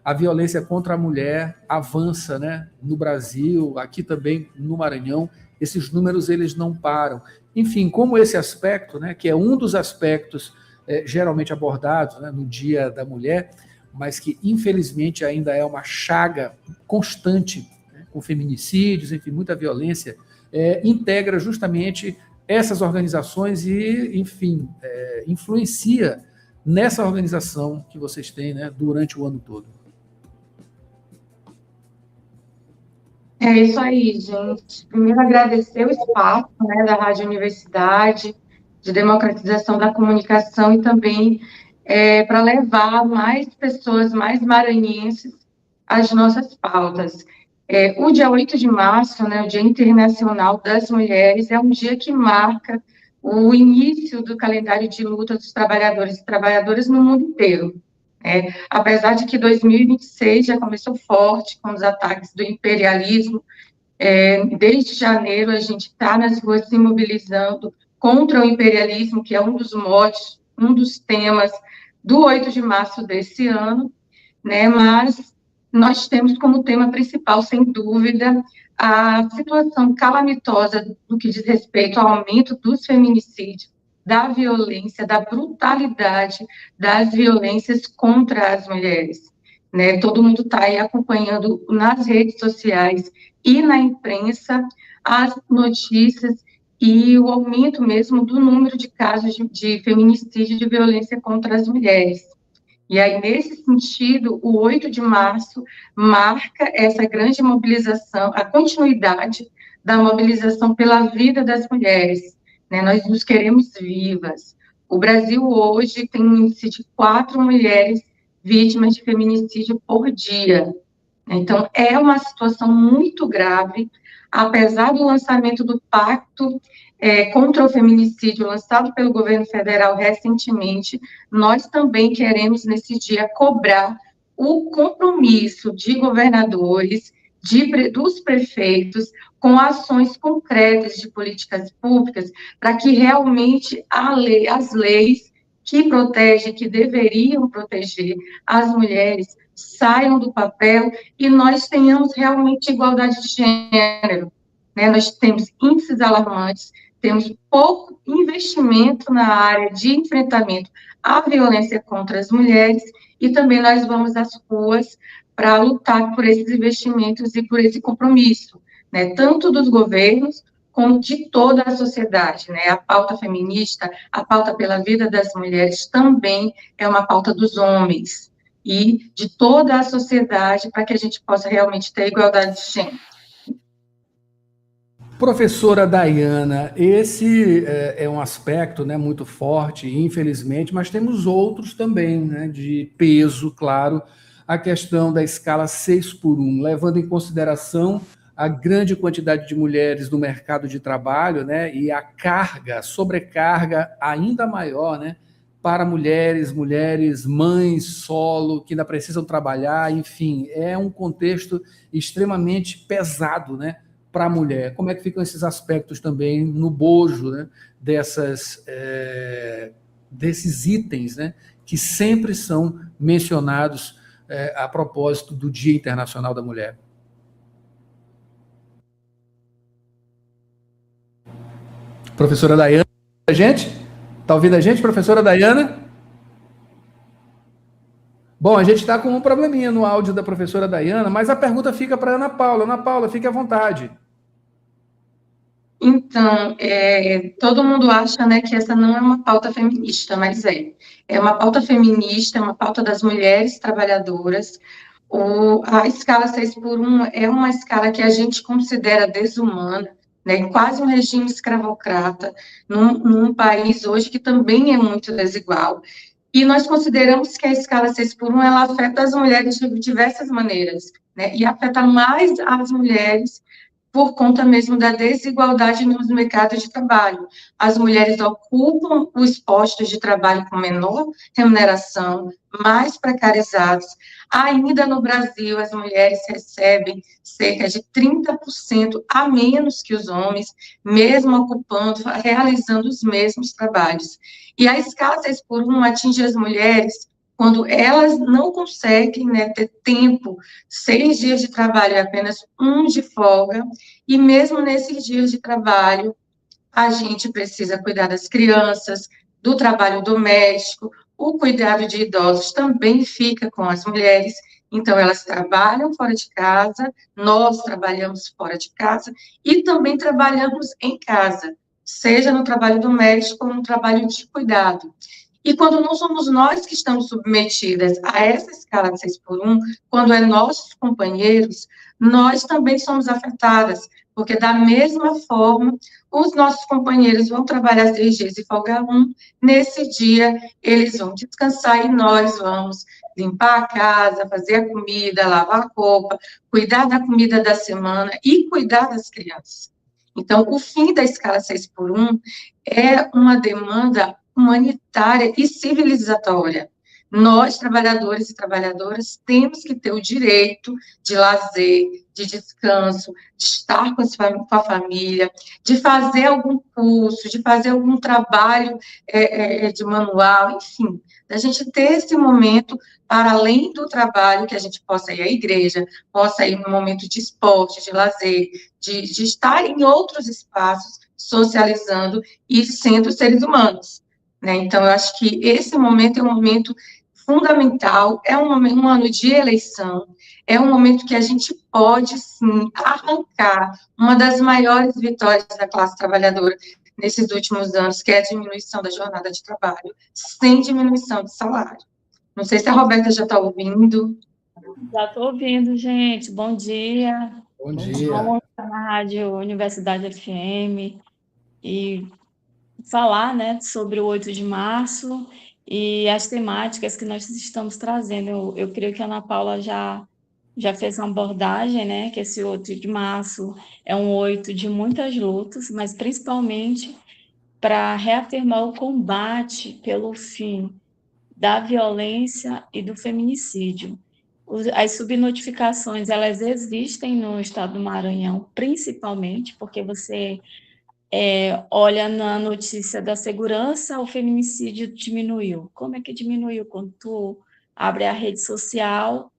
a violência contra a mulher avança, né, no Brasil, aqui também no Maranhão. Esses números eles não param. Enfim, como esse aspecto, né, que é um dos aspectos geralmente abordados, né, no Dia da Mulher, mas que infelizmente ainda é uma chaga constante, né, com feminicídios, enfim, muita violência, integra justamente essas organizações e, enfim, influencia nessa organização que vocês têm, né, durante o ano todo. É isso aí, gente. Primeiro, agradecer o espaço, né, da Rádio Universidade, de democratização da comunicação e também para levar mais pessoas, mais maranhenses, às nossas pautas. O dia 8 de março, né, o Dia Internacional das Mulheres, é um dia que marca o início do calendário de luta dos trabalhadores e trabalhadoras no mundo inteiro. Apesar de que 2026 já começou forte com os ataques do imperialismo Desde janeiro, a gente está nas ruas se mobilizando contra o imperialismo, que é um dos motes, um dos temas do 8 de março desse ano, né? Mas nós temos como tema principal, sem dúvida, a situação calamitosa do que diz respeito ao aumento dos feminicídios, da violência, da brutalidade das violências contra as mulheres, né? Todo mundo está aí acompanhando nas redes sociais e na imprensa as notícias e o aumento mesmo do número de casos de feminicídio e de violência contra as mulheres. E aí, nesse sentido, o 8 de março marca essa grande mobilização, a continuidade da mobilização pela vida das mulheres, né? Nós nos queremos vivas. O Brasil hoje tem um índice de 4 mulheres vítimas de feminicídio por dia. Então, é uma situação muito grave, apesar do lançamento do Pacto contra o Feminicídio, lançado pelo governo federal recentemente, nós também queremos, nesse dia, cobrar o compromisso de governadores, dos prefeitos, com ações concretas de políticas públicas, para que realmente as leis que protegem, que deveriam proteger as mulheres, saiam do papel e nós tenhamos realmente igualdade de gênero, né? Nós temos índices alarmantes, temos pouco investimento na área de enfrentamento à violência contra as mulheres e também nós vamos às ruas para lutar por esses investimentos e por esse compromisso, né? Tanto dos governos como de toda a sociedade, né? A pauta feminista, a pauta pela vida das mulheres também é uma pauta dos homens e de toda a sociedade para que a gente possa realmente ter igualdade de gênero. Professora Dayana, esse é um aspecto, né, muito forte, infelizmente, mas temos outros também, né, de peso, claro, a questão da escala 6x1, levando em consideração a grande quantidade de mulheres no mercado de trabalho, né, e a sobrecarga ainda maior, né, para mulheres mães solo, que ainda precisam trabalhar, enfim, é um contexto extremamente pesado, né, para a mulher. Como é que ficam esses aspectos também no bojo, né, desses itens, né, que sempre são mencionados a propósito do Dia Internacional da Mulher? Professora Dayana, a gente? Está ouvindo a gente, professora Dayana? Bom, a gente está com um probleminha no áudio da professora Dayana, mas a pergunta fica para Ana Paula. Ana Paula, fique à vontade. Então, todo mundo acha, né, que essa não é uma pauta feminista, mas é uma pauta feminista, é uma pauta das mulheres trabalhadoras. A escala 6x1 é uma escala que a gente considera desumana, né, quase um regime escravocrata, num país hoje que também é muito desigual. E nós consideramos que a escala 6x1, ela afeta as mulheres de diversas maneiras, né, e afeta mais as mulheres por conta mesmo da desigualdade nos mercados de trabalho. As mulheres ocupam os postos de trabalho com menor remuneração, mais precarizados. Ainda no Brasil, as mulheres recebem cerca de 30% a menos que os homens, mesmo ocupando, realizando os mesmos trabalhos. E a escala 6x1 atinge as mulheres quando elas não conseguem, né, ter tempo, 6 dias de trabalho é apenas 1 de folga, e mesmo nesses dias de trabalho, a gente precisa cuidar das crianças, do trabalho doméstico, o cuidado de idosos também fica com as mulheres, então elas trabalham fora de casa, nós trabalhamos fora de casa, e também trabalhamos em casa, seja no trabalho doméstico ou no trabalho de cuidado. E quando não somos nós que estamos submetidas a essa escala de 6x1, quando é nossos companheiros, nós também somos afetadas, porque da mesma forma, os nossos companheiros vão trabalhar 6 dias e folga 1, nesse dia eles vão descansar e nós vamos limpar a casa, fazer a comida, lavar a roupa, cuidar da comida da semana e cuidar das crianças. Então, o fim da escala 6x1 é uma demanda humanitária e civilizatória, nós, trabalhadores e trabalhadoras, temos que ter o direito de lazer, de descanso, de estar com a família, de fazer algum curso, de fazer algum trabalho de manual, enfim, da gente ter esse momento para além do trabalho, que a gente possa ir à igreja, possa ir no momento de esporte, de lazer, de estar em outros espaços, socializando e sendo seres humanos, né? Então, eu acho que esse momento é um momento fundamental, é um ano de eleição, é um momento que a gente pode, sim, arrancar uma das maiores vitórias da classe trabalhadora nesses últimos anos, que é a diminuição da jornada de trabalho, sem diminuição de salário. Não sei se a Roberta já está ouvindo. Já estou ouvindo, gente. Bom dia. Bom dia. Vamos na Rádio Universidade FM e falar, né, sobre o 8 de março e as temáticas que nós estamos trazendo. Eu creio que a Ana Paula já fez uma abordagem, né, que esse 8 de março é um 8 de muitas lutas, mas principalmente para reafirmar o combate pelo fim da violência e do feminicídio. As subnotificações, elas existem no estado do Maranhão, principalmente porque você olha na notícia da segurança, o feminicídio diminuiu. Como é que diminuiu? Quando tu abre a rede social,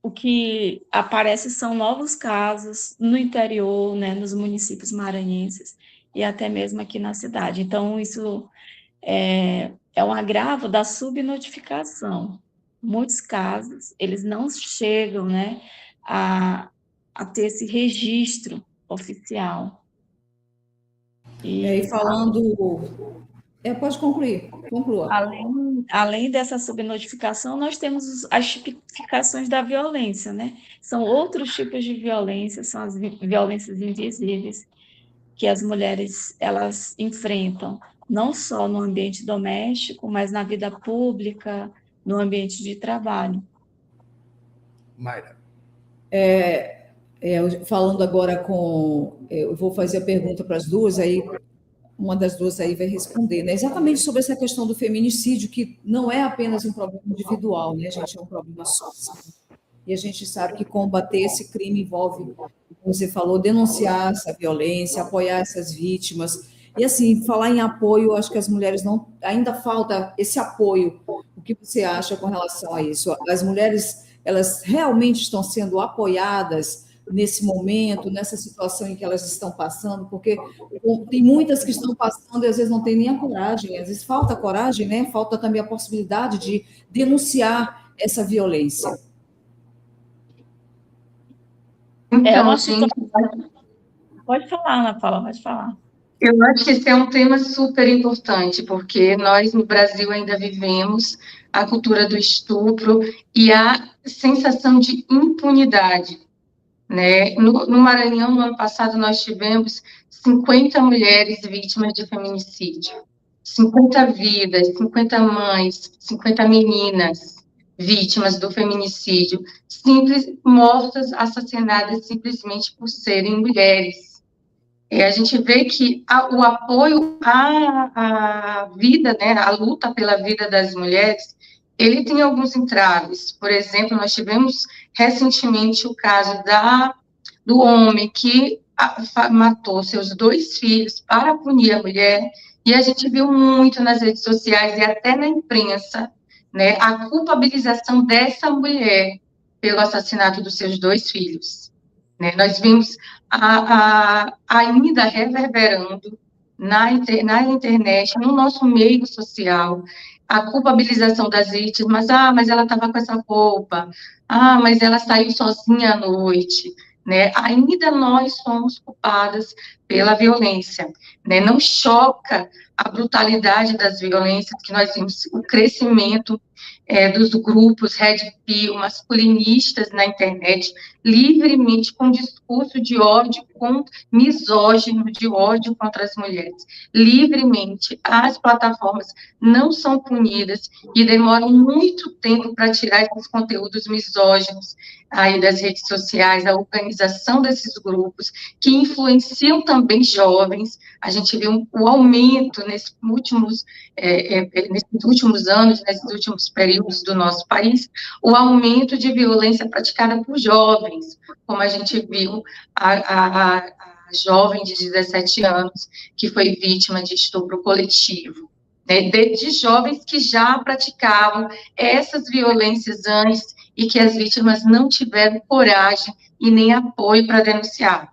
o que aparece são novos casos no interior, né, nos municípios maranhenses e até mesmo aqui na cidade. Então, isso é um agravo da subnotificação. Muitos casos, eles não chegam, né, a ter esse registro oficial. E falando... pode concluir, conclua. Além dessa subnotificação, nós temos as tipificações da violência, né? São outros tipos de violência, são as violências invisíveis que as mulheres, elas enfrentam, não só no ambiente doméstico, mas na vida pública, no ambiente de trabalho. Mayra. Falando agora eu vou fazer a pergunta para as duas, aí uma das duas aí vai responder, né? Exatamente sobre essa questão do feminicídio, que não é apenas um problema individual, né, gente? É um problema social. E a gente sabe que combater esse crime envolve, como você falou, denunciar essa violência, apoiar essas vítimas. E, assim, falar em apoio, acho que as mulheres ainda falta esse apoio. O que você acha com relação a isso? As mulheres, elas realmente estão sendo apoiadas nesse momento, nessa situação em que elas estão passando? Porque tem muitas que estão passando e às vezes não tem nem a coragem, às vezes falta coragem, né? Falta também a possibilidade de denunciar essa violência. Então, gente... Pode falar, Ana Paula, pode falar. Eu acho que esse é um tema super importante, porque nós, no Brasil, ainda vivemos a cultura do estupro e a sensação de impunidade, né? No Maranhão, no ano passado, nós tivemos 50 mulheres vítimas de feminicídio, 50 vidas, 50 mães, 50 meninas vítimas do feminicídio, mortas, assassinadas simplesmente por serem mulheres. A gente vê que o apoio à vida, né, a luta pela vida das mulheres, ele tem alguns entraves. Por exemplo, nós tivemos recentemente o caso do homem que matou seus 2 filhos para punir a mulher, e a gente viu muito nas redes sociais e até na imprensa, né, a culpabilização dessa mulher pelo assassinato dos seus 2 filhos. Né? Nós vimos ainda reverberando na internet, no nosso meio social, a culpabilização das vítimas. Mas ela estava com essa roupa. Mas ela saiu sozinha à noite. Né? Ainda nós somos culpadas pela violência. Né? Não choca a brutalidade das violências que nós vimos, o crescimento dos grupos Red Pill, masculinistas na internet, livremente, com discurso de ódio, misógino, de ódio contra as mulheres. Livremente, as plataformas não são punidas e demoram muito tempo para tirar esses conteúdos misóginos aí das redes sociais, a organização desses grupos, que influenciam também também jovens. A gente viu o aumento nesses últimos anos, nesses últimos períodos do nosso país, o aumento de violência praticada por jovens, como a gente viu a jovem de 17 anos que foi vítima de estupro coletivo, né, de jovens que já praticavam essas violências antes e que as vítimas não tiveram coragem e nem apoio para denunciar.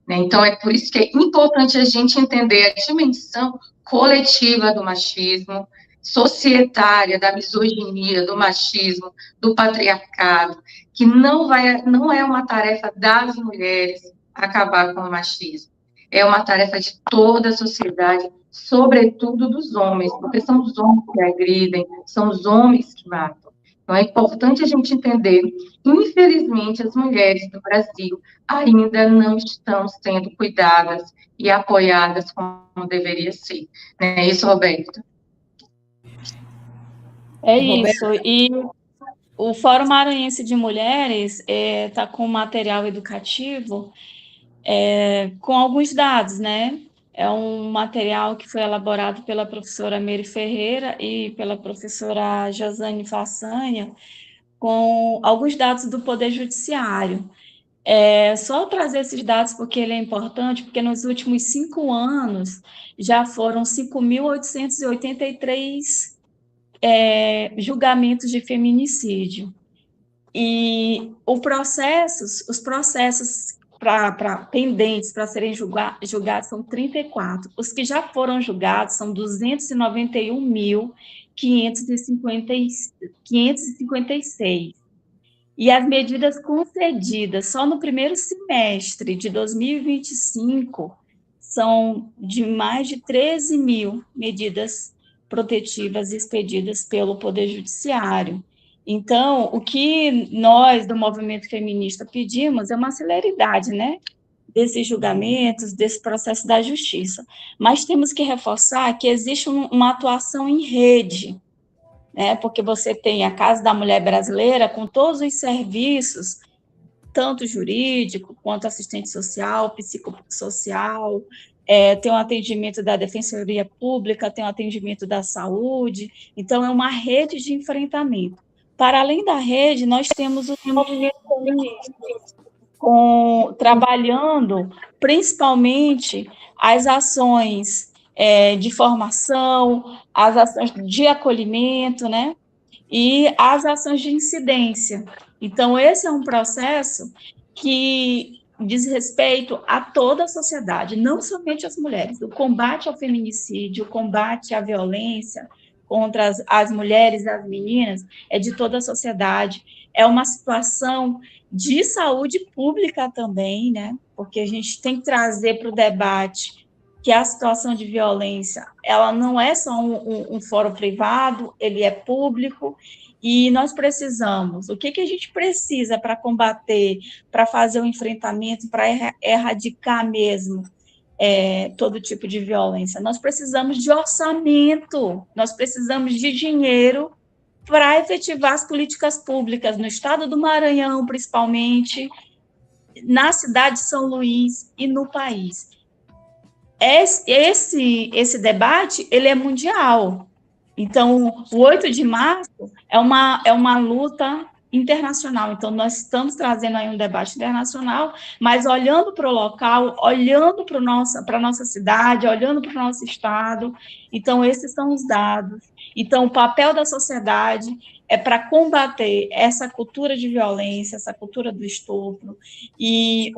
Né? Então, é por isso que é importante a gente entender a dimensão coletiva do machismo, societária, da misoginia, do machismo, do patriarcado, que não é uma tarefa das mulheres acabar com o machismo. É uma tarefa de toda a sociedade, sobretudo dos homens, porque são os homens que agridem, são os homens que matam. Então, é importante a gente entender, infelizmente, as mulheres do Brasil ainda não estão sendo cuidadas e apoiadas como deveria ser. Não é isso, Roberto? É isso. E o Fórum Maranhense de Mulheres está com um material educativo com alguns dados, né? É um material que foi elaborado pela professora Meire Ferreira e pela professora Josane Façanha, com alguns dados do Poder Judiciário. Só trazer esses dados porque ele é importante, porque nos últimos 5 anos já foram 5.883 julgamentos de feminicídio. E os processos pendentes para serem julgados são 34. Os que já foram julgados são 291.556. E as medidas concedidas só no primeiro semestre de 2025 são de mais de 13 mil medidas protetivas expedidas pelo Poder Judiciário. Então, o que nós, do movimento feminista, pedimos é uma celeridade, né, desses julgamentos, desse processo da justiça. Mas temos que reforçar que existe uma atuação em rede, né, porque você tem a Casa da Mulher Brasileira com todos os serviços, tanto jurídico, quanto assistente social, psicossocial, tem o atendimento da Defensoria Pública, tem o atendimento da saúde, então é uma rede de enfrentamento. Para além da rede, nós temos o movimento feminista, trabalhando principalmente as ações de formação, as ações de acolhimento, né? E as ações de incidência. Então, esse é um processo que diz respeito a toda a sociedade, não somente as mulheres. O combate ao feminicídio, o combate à violência contra as mulheres e as meninas é de toda a sociedade. É uma situação de saúde pública também, né? Porque a gente tem que trazer para o debate que a situação de violência, ela não é só um fórum privado, ele é público, e nós precisamos, o que a gente precisa para combater, para fazer o enfrentamento, para erradicar mesmo todo tipo de violência? Nós precisamos de orçamento, nós precisamos de dinheiro para efetivar as políticas públicas no estado do Maranhão, principalmente, na cidade de São Luís e no país. Esse debate, ele é mundial. Então, o 8 de março é uma luta internacional. Então, nós estamos trazendo aí um debate internacional, mas olhando para o local, olhando para a nossa cidade, olhando para o nosso estado. Então, esses são os dados. Então, o papel da sociedade é para combater essa cultura de violência, essa cultura do estupro, e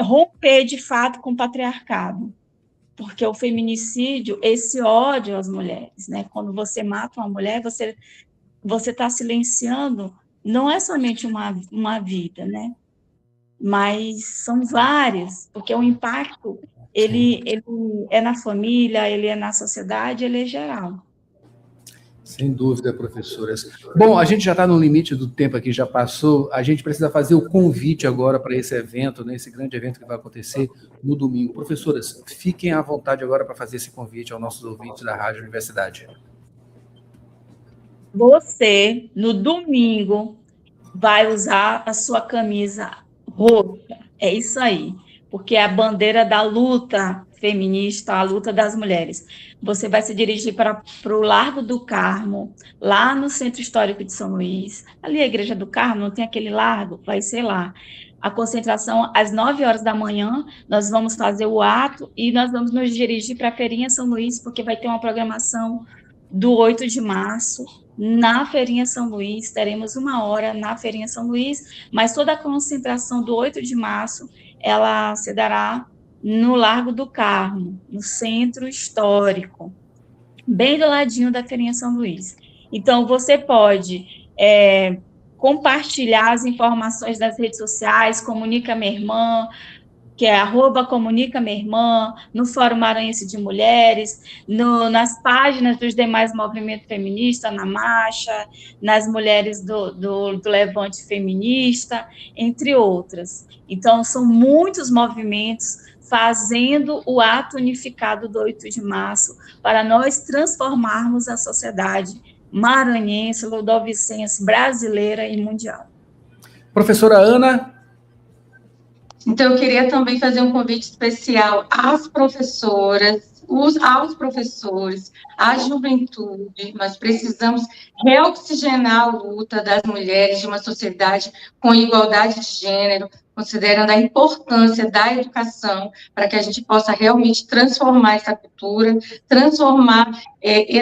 romper, de fato, com o patriarcado. Porque o feminicídio, esse ódio às mulheres, né? Quando você mata uma mulher, você está silenciando, não é somente uma vida, né? Mas são várias, porque o impacto, ele é na família, ele é na sociedade, ele é geral. Sem dúvida, professoras. Bom, a gente já está no limite do tempo aqui, já passou. A gente precisa fazer o convite agora para esse evento, né, esse grande evento que vai acontecer no domingo. Professoras, fiquem à vontade agora para fazer esse convite aos nossos ouvintes da Rádio Universidade. Você, no domingo, vai usar a sua camisa roxa. É isso aí. porque é a bandeira da luta feminista, a luta das mulheres. Você vai se dirigir para o Largo do Carmo, lá no Centro Histórico de São Luís. Ali a Igreja do Carmo, não tem aquele largo? Vai ser lá. A concentração, às 9 horas da manhã, nós vamos fazer o ato e nós vamos nos dirigir para a Feirinha São Luís, porque vai ter uma programação do 8 de março, na Feirinha São Luís. Teremos 1 hora na Feirinha São Luís, mas toda a concentração do 8 de março, ela se dará no Largo do Carmo, no Centro Histórico, bem do ladinho da Feirinha São Luís. Então, você pode compartilhar as informações das redes sociais, Comunica Minha Irmã, que é @Comunica Minha Irmã, no Fórum Maranhense de Mulheres, nas páginas dos demais movimentos feministas, na Marcha, nas mulheres do Levante Feminista, entre outras. Então, são muitos movimentos fazendo o ato unificado do 8 de março para nós transformarmos a sociedade maranhense, ludovicense, brasileira e mundial. Professora Ana. Então, eu queria também fazer um convite especial às professoras, aos professores, à juventude. Nós precisamos reoxigenar a luta das mulheres de uma sociedade com igualdade de gênero, considerando a importância da educação para que a gente possa realmente transformar essa cultura, transformar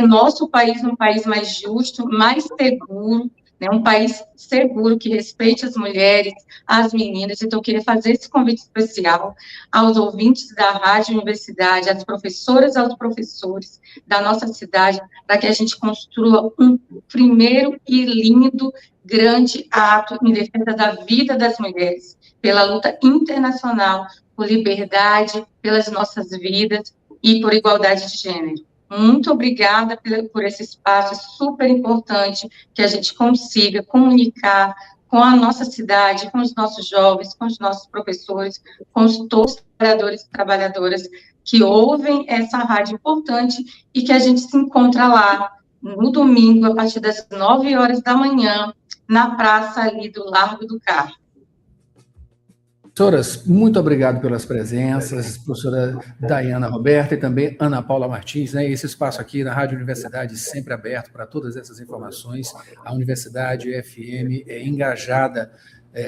nosso país num país mais justo, mais seguro, né, um país seguro que respeite as mulheres, as meninas. Então, eu queria fazer esse convite especial aos ouvintes da Rádio Universidade, às professoras e aos professores da nossa cidade, para que a gente construa um primeiro e lindo, grande ato em defesa da vida das mulheres, pela luta internacional por liberdade, pelas nossas vidas e por igualdade de gênero. Muito obrigada por esse espaço super importante que a gente consiga comunicar com a nossa cidade, com os nossos jovens, com os nossos professores, com todos os trabalhadores e trabalhadoras que ouvem essa rádio importante e que a gente se encontra lá no domingo, a partir das 9 horas da manhã, na praça ali do Largo do Carmo. Professoras, muito obrigado pelas presenças, professora Dayana Roberta e também Ana Paula Martins, né? Esse espaço aqui na Rádio Universidade sempre aberto para todas essas informações. A Universidade FM é engajada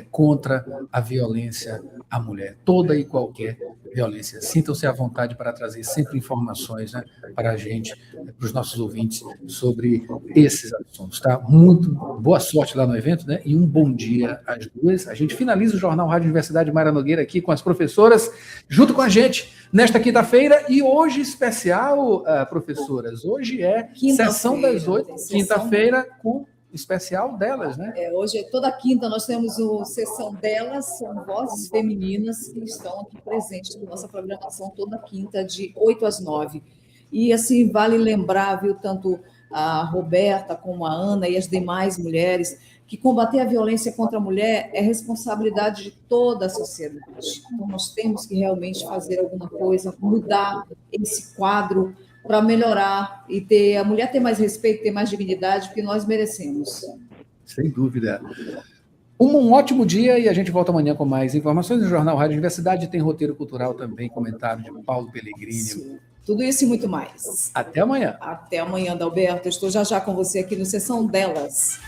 contra a violência à mulher, toda e qualquer violência. Sintam-se à vontade para trazer sempre informações, né, para a gente, para os nossos ouvintes, sobre esses assuntos, tá? Muito boa sorte lá no evento, né, e um bom dia às duas. A gente finaliza o Jornal Rádio Universidade Mayra Nogueira aqui com as professoras, junto com a gente, nesta quinta-feira, e hoje especial, professoras, hoje é sessão das 8, quinta-feira, com especial delas, né? Hoje, toda quinta, nós temos o Sessão Delas, são vozes femininas que estão aqui presentes na nossa programação toda quinta, de 8 às 9. E, assim, vale lembrar, viu, tanto a Roberta como a Ana e as demais mulheres, que combater a violência contra a mulher é responsabilidade de toda a sociedade. Então, nós temos que realmente fazer alguma coisa, mudar esse quadro para melhorar e a mulher ter mais respeito, ter mais dignidade, que nós merecemos. Sem dúvida. Um ótimo dia e a gente volta amanhã com mais informações. O Jornal Rádio Universidade tem roteiro cultural também, comentário de Paulo Pellegrini. Isso. Tudo isso e muito mais. Até amanhã. Até amanhã, Adalberto. Eu estou já com você aqui no Sessão Delas.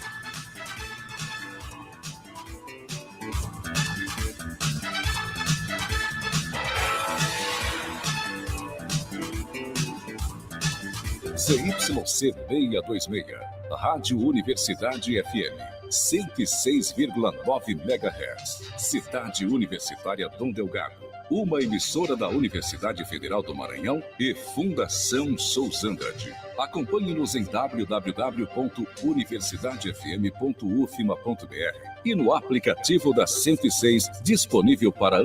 ZYC 626, Rádio Universidade FM, 106,9 MHz, Cidade Universitária Dom Delgado, uma emissora da Universidade Federal do Maranhão e Fundação Sousandrade. Acompanhe-nos em www.universidadefm.ufma.br e no aplicativo da 106, disponível para